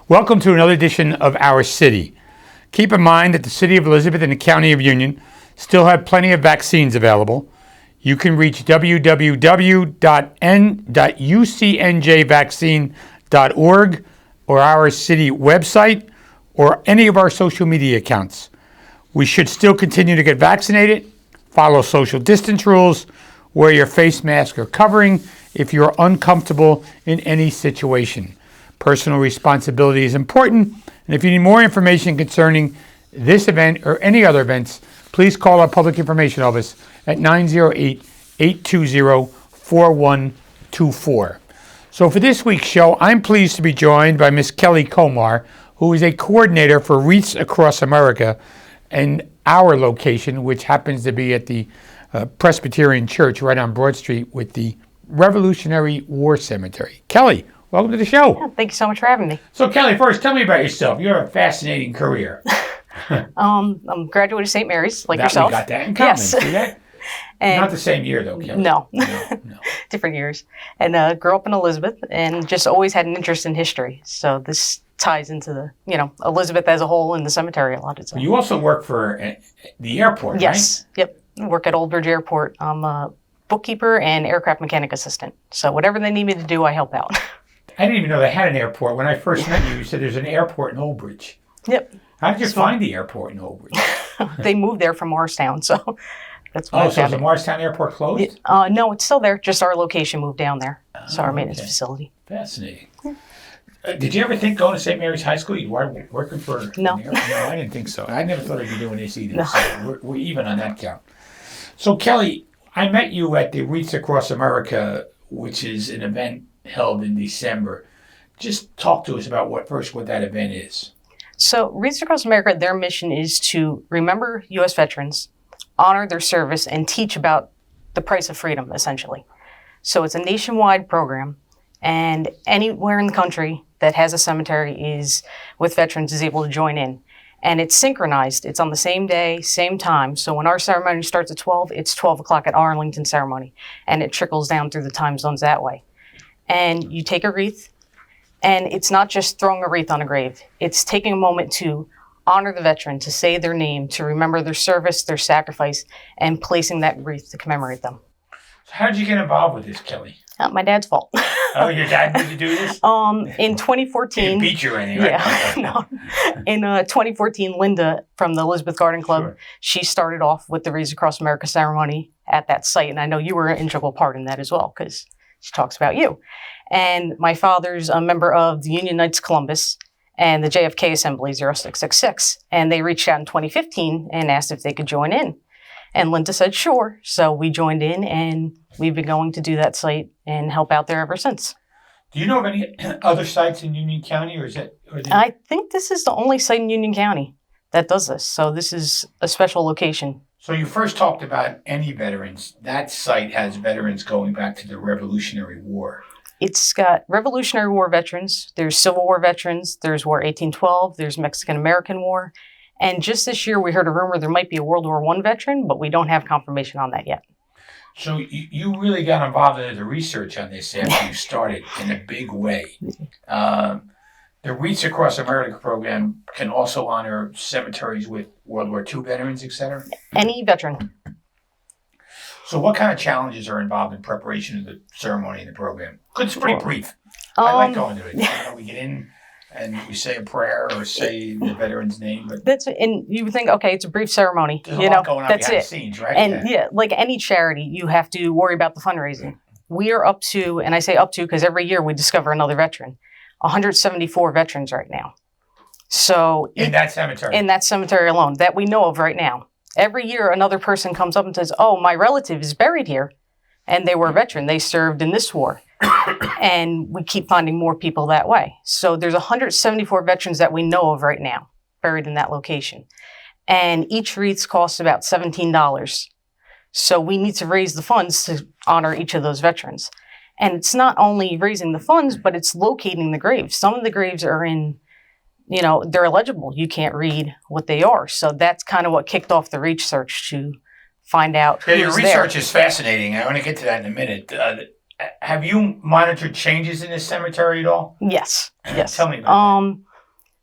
Welcome to another edition of Our City. Keep in mind that the City of Elizabeth and the County of Union still have plenty of vaccines available. You can reach www.ucnjvaccine.org or our city website or any of our social media accounts. We should still continue to get vaccinated, follow social distance rules, wear your face mask or covering if you're uncomfortable in any situation. Personal responsibility is important, and if you need more information concerning this event or any other events, please call our Public Information Office at 908-820-4124. So for this week's show, I'm pleased to be joined by Miss Kelly Komar, who is a coordinator for Wreaths Across America and our location, which happens to be at the Presbyterian Church right on Broad Street with the Revolutionary War Cemetery. Kelly, welcome to the show. Yeah, thank you so much for having me. So Kelly, first, tell me about yourself. You have a fascinating career. I'm graduated of St. Mary's, like yourself. We got that in common. Yes. See that? And not the same year, though, Kelly. No. No. Different years. And grew up in Elizabeth and just always had an interest in history. So this ties into the, Elizabeth as a whole and the cemetery a lot of times. You also work for the airport, yes. right? Yep. I work at Old Bridge Airport. I'm a bookkeeper and aircraft mechanic assistant. So whatever they need me to do, I help out. I didn't even know they had an airport. When I first met you, you said there's an airport in Old Bridge. Yep. How did you find the airport in Old Bridge? They moved there from Morristown, so that's why. Oh, so is the Morristown Airport closed? No, it's still there. Just our location moved down there. So our maintenance facility. Fascinating. Did you ever think going to St. Mary's High School, you were working for No. No, I didn't think so. I never thought I'd be doing this either. No. So we're even on that count. So Kelly, I met you at the Wreaths Across America, which is an event held in December. Just talk to us about what that event is. So Wreaths Across America, their mission is to remember U.S. veterans, honor their service, and teach about the price of freedom, essentially. So it's a nationwide program, and anywhere in the country that has a cemetery with veterans is able to join in. And it's synchronized. It's on the same day, same time. So when our ceremony starts at 12, it's 12 o'clock at Arlington ceremony, and it trickles down through the time zones that way. And you take a wreath, and it's not just throwing a wreath on a grave. It's taking a moment to honor the veteran, to say their name, to remember their service, their sacrifice, and placing that wreath to commemorate them. So how did you get involved with this, Kelly? Not my dad's fault. Oh, your dad made you do this? In 2014. He beat you anyway. Yeah. No. In 2014, Linda from the Elizabeth Garden Club, Sure. She started off with the Wreaths Across America ceremony at that site. And I know you were an integral part in that as well, because she talks about you. And my father's a member of the Union Knights Columbus and the JFK Assembly 0666. And they reached out in 2015 and asked if they could join in. And Linda said, sure. So we joined in, and we've been going to do that site and help out there ever since. Do you know of any other sites in Union County, or is it? I think this is the only site in Union County that does this. So this is a special location. So you first talked about any veterans. That site has veterans going back to the Revolutionary War. It's got Revolutionary War veterans. There's Civil War veterans. There's War 1812. There's Mexican-American War. And just this year, we heard a rumor there might be a World War I veteran, but we don't have confirmation on that yet. So you really got involved in the research on this after you started in a big way. The Wreaths Across America program can also honor cemeteries with World War II veterans, etc.? Any veteran. So what kind of challenges are involved in preparation of the ceremony and the program? Because it's pretty brief. I like going to it. We get in and we say a prayer or say the veteran's name. But and you would think, okay, it's a brief ceremony. There's a lot going on behind the scenes, right? And like any charity, you have to worry about the fundraising. We are up to, and I say up to because every year we discover another veteran, 174 veterans right now. So in that cemetery? In that cemetery alone, that we know of right now. Every year another person comes up and says, oh, my relative is buried here. And they were a veteran. They served in this war. And we keep finding more people that way. So there's 174 veterans that we know of right now buried in that location. And each wreath costs about $17. So we need to raise the funds to honor each of those veterans. And it's not only raising the funds, but it's locating the graves. Some of the graves are in, they're illegible. You can't read what they are. So that's kind of what kicked off the research to find out who's your research is fascinating. I want to get to that in a minute. Have you monitored changes in this cemetery at all? Yes. Yes. Tell me about that.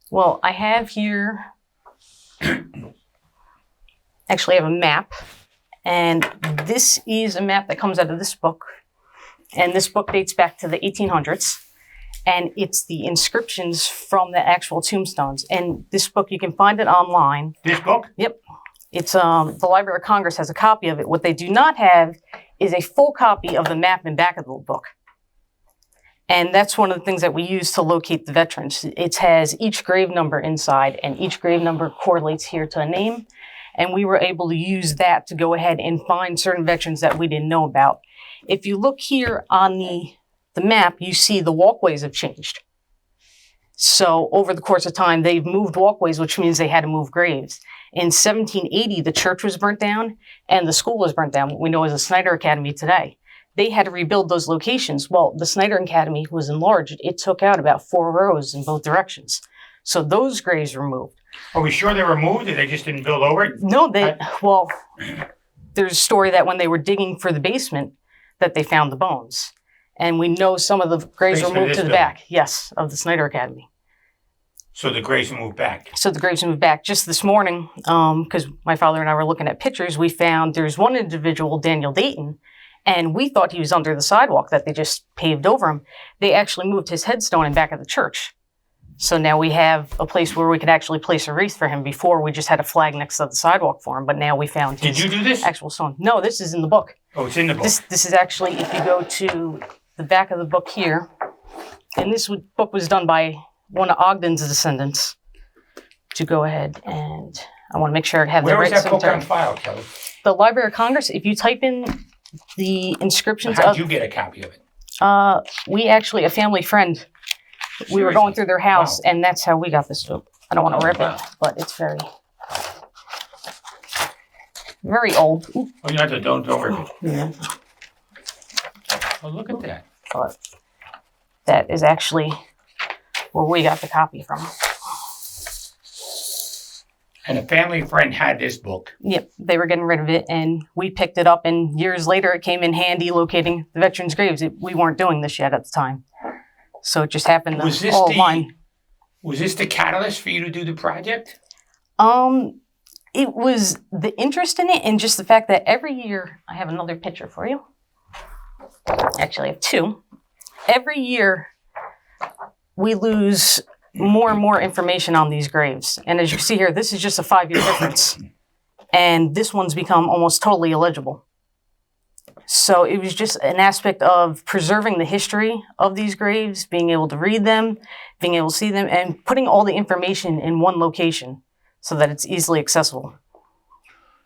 Well, I have here, actually I have a map. And this is a map that comes out of this book. And this book dates back to the 1800s. And it's the inscriptions from the actual tombstones. And this book, you can find it online. This book? Yep. It's the Library of Congress has a copy of it. What they do not have is a full copy of the map in back of the book. And that's one of the things that we use to locate the veterans. It has each grave number inside, and each grave number correlates here to a name. And we were able to use that to go ahead and find certain veterans that we didn't know about. If you look here on the map, you see the walkways have changed. So over the course of time, they've moved walkways, which means they had to move graves. In 1780, the church was burnt down and the school was burnt down, what we know as the Snyder Academy today. They had to rebuild those locations. Well, the Snyder Academy was enlarged. It took out about 4 rows in both directions. So those graves were moved. Are we sure they were moved or they just didn't build over it? No, there's a story that when they were digging for the basement, that they found the bones. And we know some of the graves were moved to the back, yes, of the Snyder Academy. So the graves moved back? So the graves moved back. Just this morning, because my father and I were looking at pictures, we found there's one individual, Daniel Dayton, and we thought he was under the sidewalk that they just paved over him. They actually moved his headstone in back of the church. So now we have a place where we could actually place a wreath for him. Before, we just had a flag next to the sidewalk for him, but now we found his Did you do this? Actual stone. No, this is in the book. Oh, it's in the book. This is actually, if you go to the back of the book here, and this book was done by one of Ogden's descendants, to go ahead and I want to make sure I have the right Where was that book cemetery. on file, Kelly? The Library of Congress, if you type in the inscriptions How'd you get a copy of it? we actually, a family friend, we were going through their house, and that's how we got this book. I don't want to rip it, but it's very, very old. Ooh, Oh, you have to, don't rip it. yeah. Oh, look at that. But that is actually where we got the copy from. And a family friend had this book. Yep, they were getting rid of it, and we picked it up, and years later it came in handy locating the veterans' graves. We weren't doing this yet at the time. So it just happened to all align. Was this the catalyst for you to do the project? It was the interest in it and just the fact that every year, I have another picture for you. Actually, I have 2. Every year, we lose more and more information on these graves. And as you see here, this is just a 5-year difference. And this one's become almost totally illegible. So it was just an aspect of preserving the history of these graves, being able to read them, being able to see them, and putting all the information in one location so that it's easily accessible.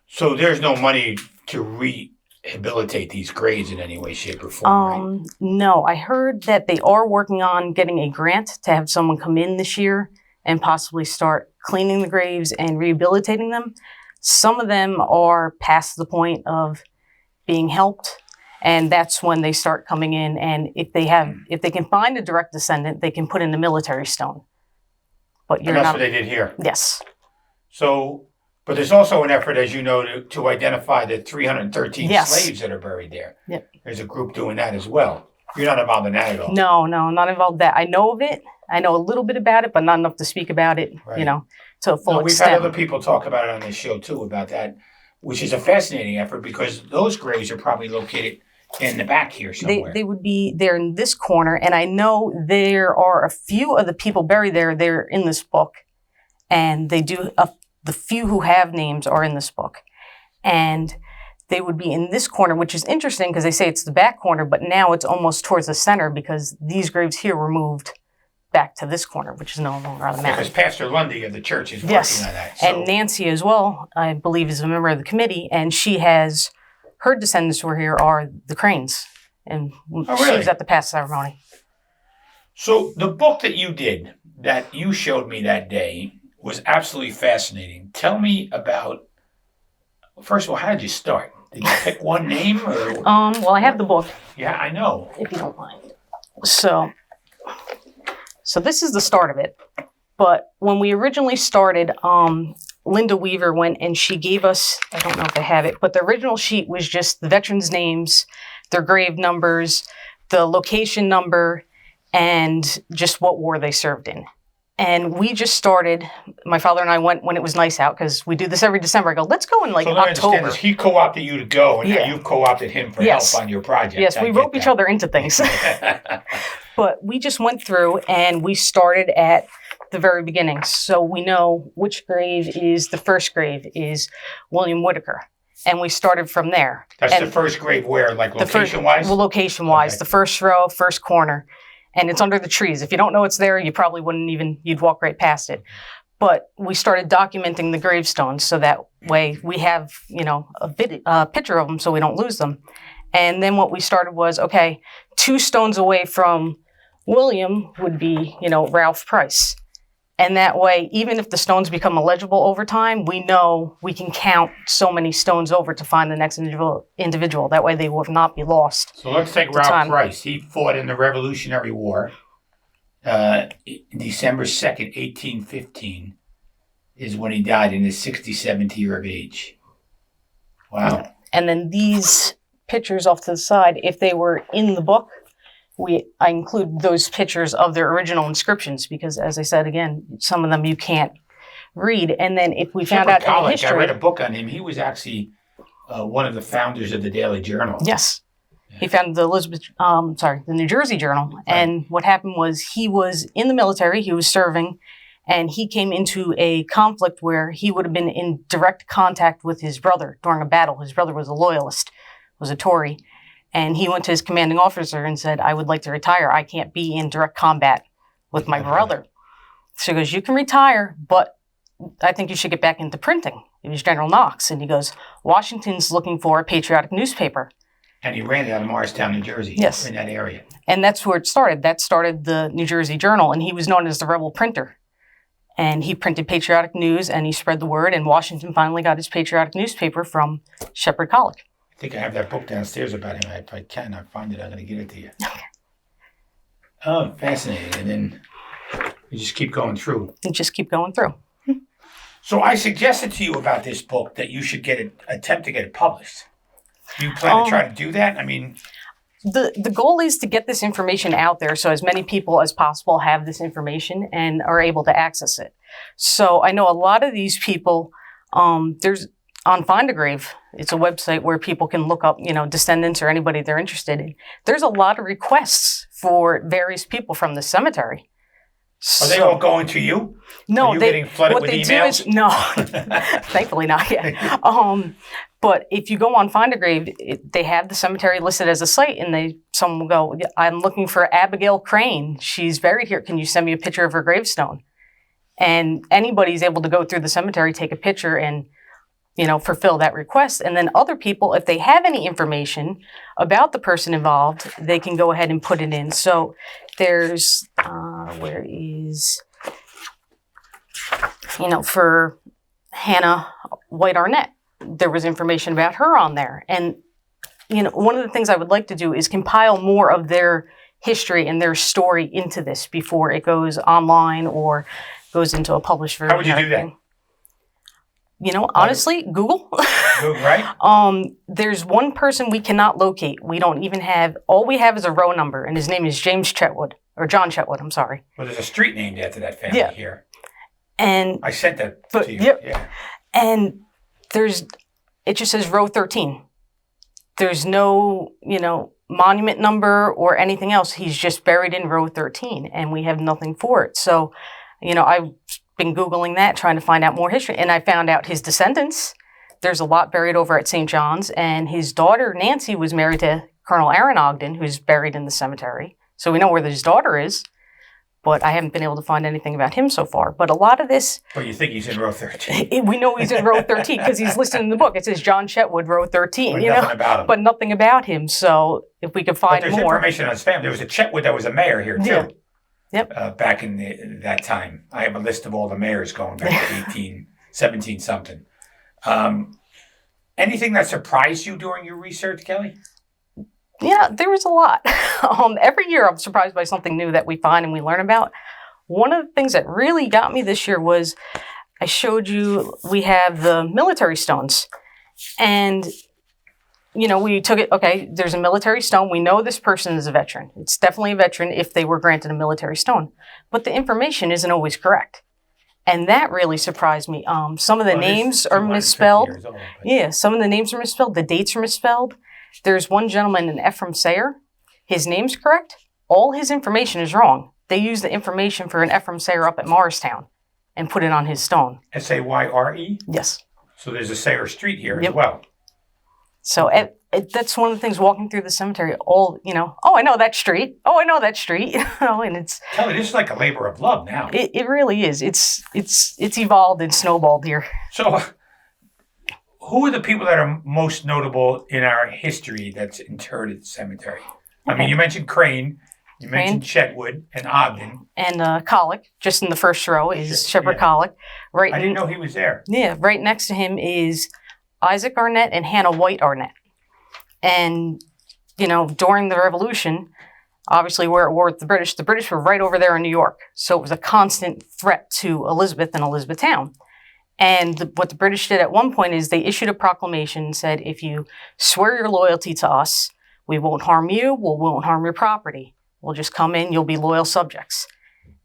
So there's no money to rehabilitate these graves in any way, shape, or form, right? No, I heard that they are working on getting a grant to have someone come in this year and possibly start cleaning the graves and rehabilitating them. Some of them are past the point of being helped, and that's when they start coming in, and if they can find a direct descendant, they can put in the military stone. But And that's what they did here. Yes. So, but there's also an effort, as you know, to identify the 313 slaves that are buried there. Yep. There's a group doing that as well. You're not involved in that at all. No, I'm not involved in that. I know of it. I know a little bit about it, but not enough to speak about it, Right. to a full We've extent. had other people talk about it on this show too, about that, which is a fascinating effort because those graves are probably located in the back here somewhere. They would be there in this corner, and I know there are a few of the people buried there. They're in this book, and they do the few who have names are in this book, and they would be in this corner, which is interesting because they say it's the back corner, but now it's almost towards the center because these graves here were moved back to this corner, which is no longer on the map. Because Pastor Lundy of the church is working on that. And Nancy as well, I believe, is a member of the committee, and she has, her descendants who are here are the Cranes and Oh, she really? was at the pass ceremony. So the book that you did, that you showed me that day, was absolutely fascinating. Tell me about, first of all, how did you start? Did you pick one name? Or? Well, I have the book, Yeah, I know. if you don't mind. So this is the start of it. But when we originally started, Linda Weaver went and she gave us, I don't know if I have it, but the original sheet was just the veterans' names, their grave numbers, the location number, and just what war they served in. And we just started, my father and I went when it was nice out, because we do this every December. I go, let's go in like So let me understand October. this. He co-opted you to go, and now Yeah. you've co-opted him for Yes. help on your project. Yes, I we get rope each that. other into things. But we just went through and we started at the very beginning. So we know which grave is the first grave is William Whitaker. And we started from there. That's and the first grave where, like the first- location-wise? Well, location-wise, Okay. the first row, first corner. And it's under the trees. If you don't know it's there, you probably wouldn't even, you'd walk right past it. But we started documenting the gravestones so that way we have, a picture of them so we don't lose them. And then what we started was, okay, 2 stones away from William would be, Ralph Price. And that way, even if the stones become illegible over time, we know we can count so many stones over to find the next individual. That way they will not be lost. So let's take the Ralph time. Price. He fought in the Revolutionary War. December 2nd, 1815 is when he died in his 67th year of age. Wow. And then these pictures off to the side, if they were in the book, I include those pictures of their original inscriptions because, as I said again, some of them you can't read. And then if we found out any I history, read a book on him. He was actually one of the founders of the Daily Journal. yes, he founded the New Jersey Journal. Right. And what happened was he was in the military, he was serving, and he came into a conflict where he would have been in direct contact with his brother during a battle. His brother was a loyalist, was a Tory. And he went to his commanding officer and said, I would like to retire. I can't be in direct combat with my brother. So he goes, you can retire, but I think you should get back into printing. It was General Knox. And he goes, Washington's looking for a patriotic newspaper. And he ran it out of Morristown, New Jersey. Yes. In that area. And that's where it started. That started the New Jersey Journal. And he was known as the rebel printer. And he printed patriotic news and he spread the word. And Washington finally got his patriotic newspaper from Shepherd College. I think I have that book downstairs about him. If I can, I'll find it. I'm going to get it to you. Okay. Oh, fascinating. And then you just keep going through. And just keep going through. So I suggested to you about this book that you should attempt to get it published. Do you plan to try to do that? I mean, the goal is to get this information out there so as many people as possible have this information and are able to access it. So I know a lot of these people, there's on Find a Grave, it's a website where people can look up, descendants or anybody they're interested in. There's a lot of requests for various people from the cemetery. are they all going to you? No, Are you getting flooded what with they emails? do is no, thankfully not yet. But if you go on Find a Grave, they have the cemetery listed as a site, and someone will go, "I'm looking for Abigail Crane. She's buried here. Can you send me a picture of her gravestone?" And anybody's able to go through the cemetery, take a picture, and fulfill that request. And then other people, if they have any information about the person involved, they can go ahead and put it in. So there's where is for Hannah White Arnett, there was information about her on there. And, one of the things I would like to do is compile more of their history and their story into this before it goes online or goes into a published version. How would you do that? Honestly, Google. Right? There's one person we cannot locate. We don't even have, all we have is a row number, and his name is James Chetwood, or John Chetwood, I'm sorry. Well, there's a street named after that family here. And I sent that to you. Yep. Yeah. And it just says row 13. There's no, monument number or anything else. He's just buried in row 13, and we have nothing for it. So, I've been Googling that, trying to find out more history, and I found out his descendants. There's a lot buried over at St. John's, and his daughter, Nancy, was married to Colonel Aaron Ogden, who's buried in the cemetery. So we know where his daughter is, but I haven't been able to find anything about him so far. But a lot of this... But you think he's in row 13? We know he's in row 13 because he's listed in the book. It says John Chetwood, row 13. But nothing about him. But nothing about him. So if we could find but there's more... information on his family. There was a Chetwood that was a mayor here, too. Yeah. Yep. Back in that time. I have a list of all the mayors going back to 1817 something. Anything that surprised you during your research, Kelly? Yeah, there was a lot. Every year I'm surprised by something new that we find and we learn about. One of the things that really got me this year was I showed you we have the military stones. And, we took it, okay, there's a military stone. We know this person is a veteran. It's definitely a veteran if they were granted a military stone. But the information isn't always correct. And that really surprised me. Some of the names are misspelled. Yeah, some of the names are misspelled. The dates are misspelled. There's one gentleman, an Ephraim Sayer. His name's correct. All his information is wrong. They used the information for an Ephraim Sayer up at Morristown and put it on his stone. Sayre? Yes. So there's a Sayer Street here as well. So that's one of the things walking through the cemetery. Oh, I know that street. Oh, I know that street. And it's... Kelly, this is like a labor of love now. It really is. It's evolved and snowballed here. So... who are the people that are most notable in our history that's interred at the cemetery? I mean, you mentioned Crane, you mentioned Chetwood and Ogden. And Collick, just in the first row, is Shepherd Collick. Right. I didn't know he was there. Yeah, right next to him is Isaac Arnett and Hannah White Arnett. And, during the Revolution, obviously we're at war with the British were right over there in New York. So it was a constant threat to Elizabeth and Elizabethtown. And what the British did at one point is they issued a proclamation and said, if you swear your loyalty to us, we won't harm you, we won't harm your property. We'll just come in, you'll be loyal subjects.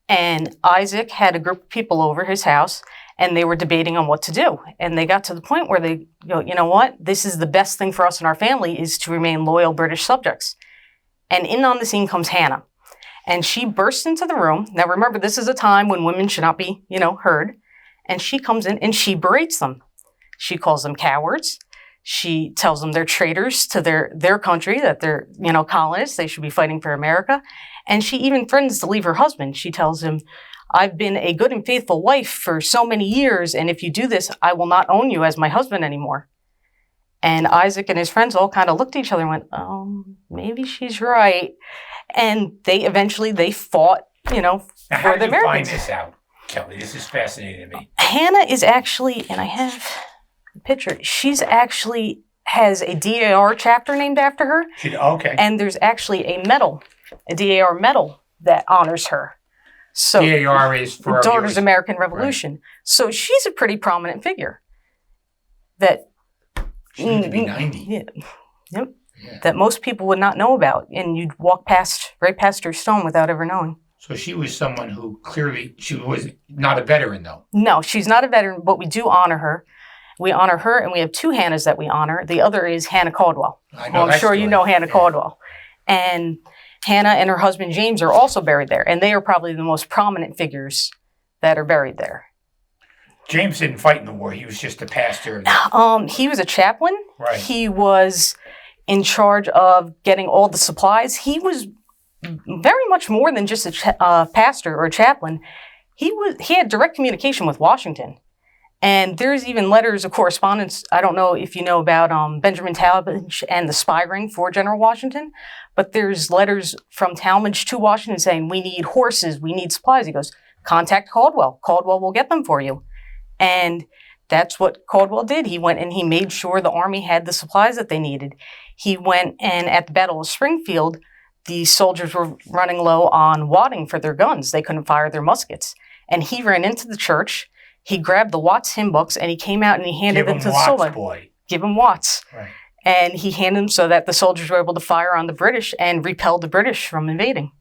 And Isaac had a group of people over his house, and they were debating on what to do. And they got to the point where they go, you know what, this is the best thing for us and our family is to remain loyal British subjects. And in on the scene comes Hannah. And she bursts into the room. Now remember, this is a time when women should not be, heard. And she comes in and she berates them. She calls them cowards. She tells them they're traitors to their country, that they're, colonists. They should be fighting for America. And she even threatens to leave her husband. She tells him, I've been a good and faithful wife for so many years, and if you do this, I will not own you as my husband anymore. And Isaac and his friends all kind of looked at each other and went, maybe she's right. And they fought, for the Americans. How did you find this out? Kelly, this is fascinating to me. Hannah is actually, and I have a picture, she's actually has a DAR chapter named after her. Okay. And there's actually a DAR medal that honors her. So DAR is for Daughters of American Revolution. Right. So she's a pretty prominent figure. She needs to be 90. Yeah. Yep. Yeah. That most people would not know about. And you'd walk right past her stone without ever knowing. So she was someone who clearly, she was not a veteran, though. No, she's not a veteran, but we do honor her. We honor her, and we have two Hannahs that we honor. The other is Hannah Caldwell. I'm sure you know Hannah Caldwell. And Hannah and her husband James are also buried there, and they are probably the most prominent figures that are buried there. James didn't fight in the war. He was just a pastor. He was a chaplain. Right. He was in charge of getting all the supplies. He was very much more than just a pastor or a chaplain. He had direct communication with Washington. And there's even letters of correspondence. I don't know if you know about Benjamin Talmadge and the spy ring for General Washington, but there's letters from Talmadge to Washington saying, we need horses, we need supplies. He goes, contact Caldwell. Caldwell will get them for you. And that's what Caldwell did. He went and he made sure the Army had the supplies that they needed. He went and at the Battle of Springfield, the soldiers were running low on wadding for their guns. They couldn't fire their muskets. And he ran into the church. He grabbed the Watts hymn books and he came out and he handed them to the soldiers. Give him Watts. Right. And he handed them so that the soldiers were able to fire on the British and repel the British from invading.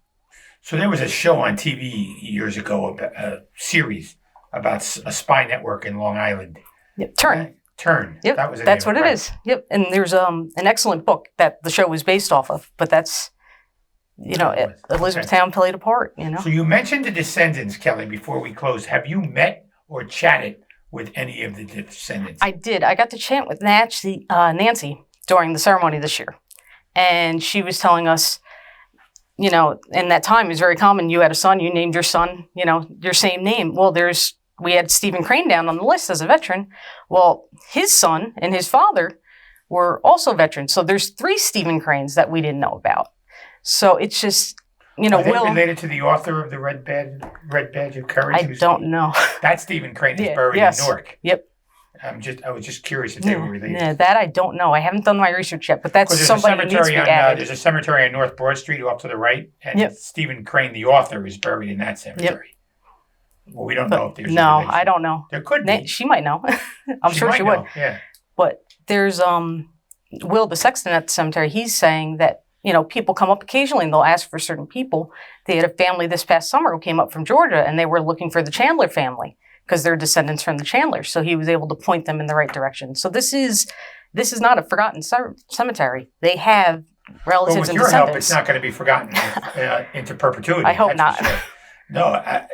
So there was a show on TV years ago, a series about a spy network in Long Island. Yep. Turn. Turn. Yep. That's what it is. Yep. And there's an excellent book that the show was based off of, but that's, Elizabethtown played a part, So you mentioned the descendants, Kelly, before we close. Have you met or chatted with any of the descendants? I did. I got to chat with Nancy during the ceremony this year. And she was telling us in that time, it was very common. You had a son, you named your son, your same name. Well, we had Stephen Crane down on the list as a veteran. Well, his son and his father were also veterans. So there's 3 Stephen Cranes that we didn't know about. So it's just, Are they related to the author of the Red Badge of Courage? I don't know. That Stephen Crane is buried in Newark. Yep. I was just curious if they were related. Yeah, that I don't know. I haven't done my research yet, but that's somebody that needs to be added. There's a cemetery on North Broad Street off to the right, and Stephen Crane, the author, is buried in that cemetery. Yep. Well, we don't know if there's No, I don't know. There could be. She might know. I'm sure she would. Yeah. But there's Will the sexton at the cemetery. He's saying that people come up occasionally and they'll ask for certain people. They had a family this past summer who came up from Georgia, and they were looking for the Chandler family because they're descendants from the Chandlers. So he was able to point them in the right direction. So this is not a forgotten cemetery. They have relatives and descendants. With your help, it's not going to be forgotten into perperpetuity. I hope not. Sure. No.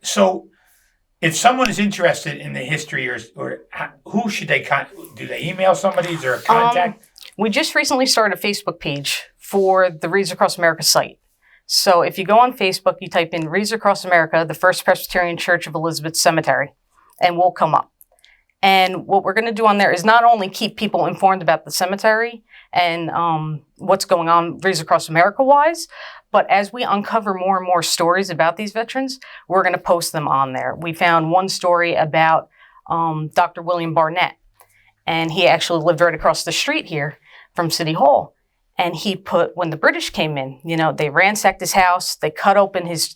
So if someone is interested in the history or who should they do they email somebody? Is there a contact? We just recently started a Facebook page for the Wreaths Across America site. So if you go on Facebook, you type in Wreaths Across America, the First Presbyterian Church of Elizabeth Cemetery, and we'll come up. And what we're going to do on there is not only keep people informed about the cemetery and what's going on Wreaths Across America-wise, but as we uncover more and more stories about these veterans, we're going to post them on there. We found one story about Dr. William Barnett, and he actually lived right across the street here from City Hall. And he when the British came in, they ransacked his house, they cut open his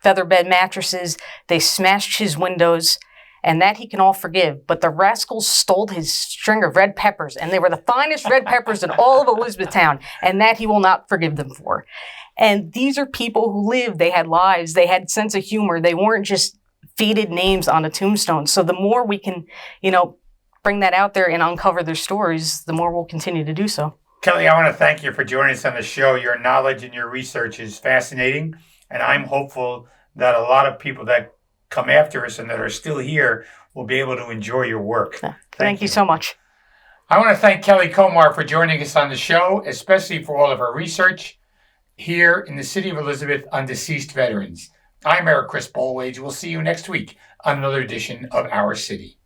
feather bed mattresses, they smashed his windows, and that he can all forgive. But the rascals stole his string of red peppers, and they were the finest red peppers in all of Elizabethtown, and that he will not forgive them for. And these are people who lived, they had lives, they had sense of humor, they weren't just faded names on a tombstone. So the more we can, bring that out there and uncover their stories, the more we'll continue to do so. Kelly, I want to thank you for joining us on the show. Your knowledge and your research is fascinating, and I'm hopeful that a lot of people that come after us and that are still here will be able to enjoy your work. Thank you so much. I want to thank Kelly Komar for joining us on the show, especially for all of her research here in the city of Elizabeth on deceased veterans. I'm Eric Chris Bollwage. We'll see you next week on another edition of Our City.